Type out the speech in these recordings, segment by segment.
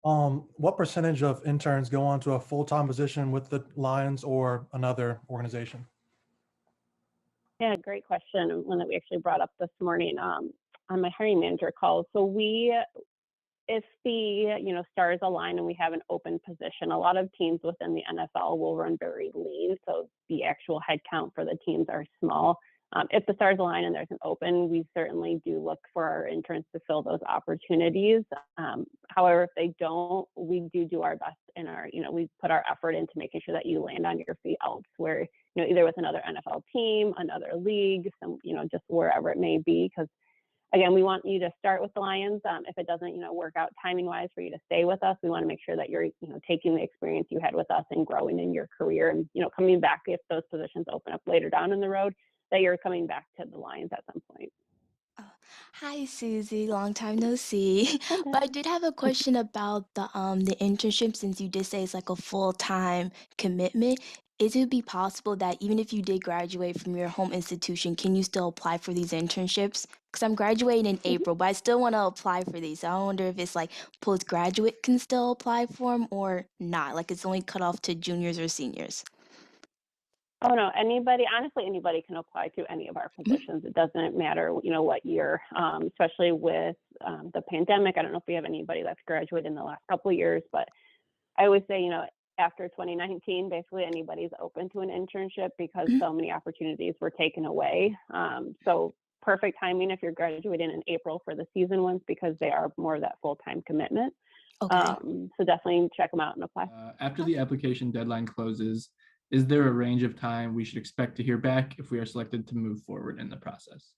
What percentage of interns go on to a full-time position with the Lions or another organization? Yeah, great question. And one that we actually brought up this morning on my hiring manager call. So if the stars align and we have an open position, a lot of teams within the NFL will run very lean, so the actual head count for the teams are small. If the stars align and there's an open, we certainly do look for our interns to fill those opportunities. However, if they don't, we do our best in we put our effort into making sure that you land on your feet elsewhere, either with another NFL team, another league, just wherever it may be, because again, we want you to start with the Lions. If it doesn't, work out timing-wise for you to stay with us, we want to make sure that you're, taking the experience you had with us and growing in your career, and coming back if those positions open up later down in the road, that you're coming back to the Lions at some point. Oh, hi, Susie. Long time no see. But I did have a question about the internship since you did say it's like a full-time commitment. Is it be possible that even if you did graduate from your home institution, can you still apply for these internships? Because I'm graduating in April, but I still want to apply for these. So I wonder if it's like postgraduate can still apply for them or not. Like it's only cut off to juniors or seniors. Oh no, honestly, anybody can apply to any of our positions. It doesn't matter, what year, especially with the pandemic. I don't know if we have anybody that's graduated in the last couple of years, but I always say, after 2019, basically anybody's open to an internship because so many opportunities were taken away. So perfect timing if you're graduating in April for the season ones, because they are more of that full-time commitment. Okay. So definitely check them out and apply. After the application deadline closes, is there a range of time we should expect to hear back if we are selected to move forward in the process?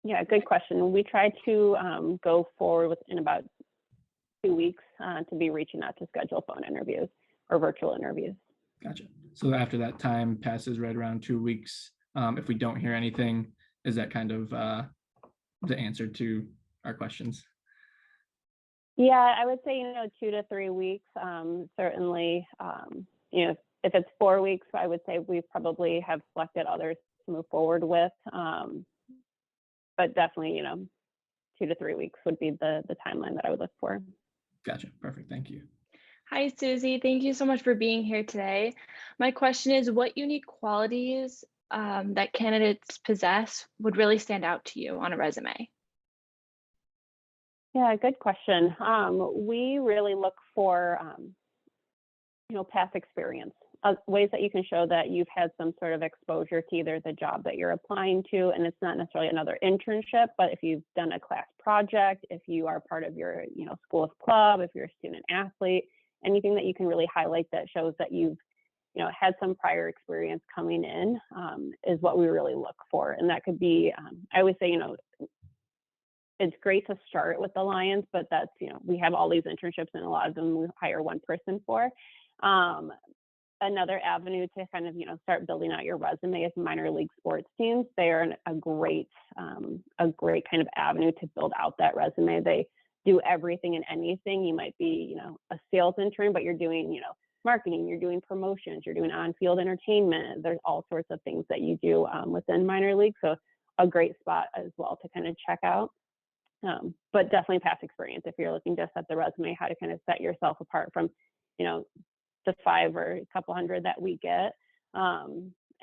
Yeah, good question. We try to go forward within about 2 weeks to be reaching out to schedule phone interviews or virtual interviews. Gotcha. So after that time passes, right around 2 weeks, if we don't hear anything, is that kind of the answer to our questions? Yeah, I would say, 2 to 3 weeks. Certainly, if it's 4 weeks, I would say we probably have selected others to move forward with. But definitely, 2 to 3 weeks would be the timeline that I would look for. Gotcha. Perfect. Thank you. Hi, Susie. Thank you so much for being here today. My question is, what unique qualities that candidates possess would really stand out to you on a resume? Yeah, good question. We really look for, past experience, ways that you can show that you've had some sort of exposure to either the job that you're applying to, and it's not necessarily another internship, but if you've done a class project, if you are part of your, school's club, if you're a student athlete, anything that you can really highlight that shows that you've, had some prior experience coming in is what we really look for. And that could be, I always say, it's great to start with the Lions, but that's, we have all these internships and a lot of them we hire one person for. Another avenue to kind of, start building out your resume is minor league sports teams. They are a great kind of avenue to build out that resume. They do everything and anything. You might be, a sales intern, but you're doing, marketing, you're doing promotions, you're doing on-field entertainment. There's all sorts of things that you do within minor league. So a great spot as well to kind of check out. But definitely past experience if you're looking to set the resume, how to kind of set yourself apart from, the 5 or a couple hundred that we get.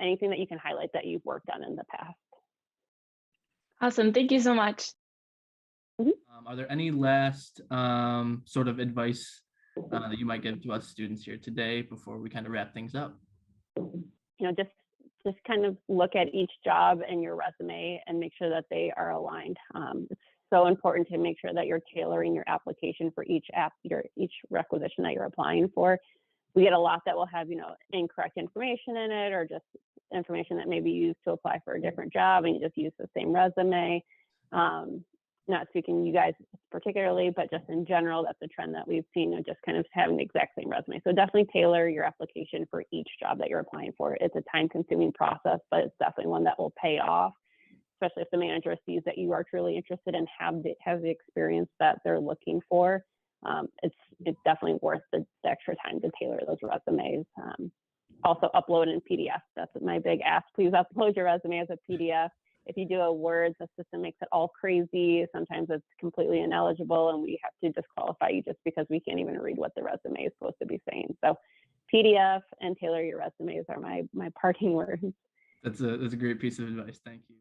Anything that you can highlight that you've worked on in the past. Awesome. Thank you so much. Are there any last sort of advice that you might give to us students here today before we kind of wrap things up? Just kind of look at each job and your resume and make sure that they are aligned. It's so important to make sure that you're tailoring your application for each requisition that you're applying for. We get a lot that will have, incorrect information in it, or just information that may be used to apply for a different job and you just use the same resume. Not speaking you guys particularly, but just in general, that's a trend that we've seen of just kind of having the exact same resume. So definitely tailor your application for each job that you're applying for. It's a time-consuming process, but it's definitely one that will pay off, especially if the manager sees that you are truly interested and have the experience that they're looking for. It's definitely worth the extra time to tailor those resumes. Also upload in PDF. That's my big ask. Please upload your resume as a PDF. If you do a Word, the system makes it all crazy. Sometimes it's completely ineligible, and we have to disqualify you just because we can't even read what the resume is supposed to be saying. So PDF and tailor your resumes are my parting words. That's a great piece of advice. Thank you.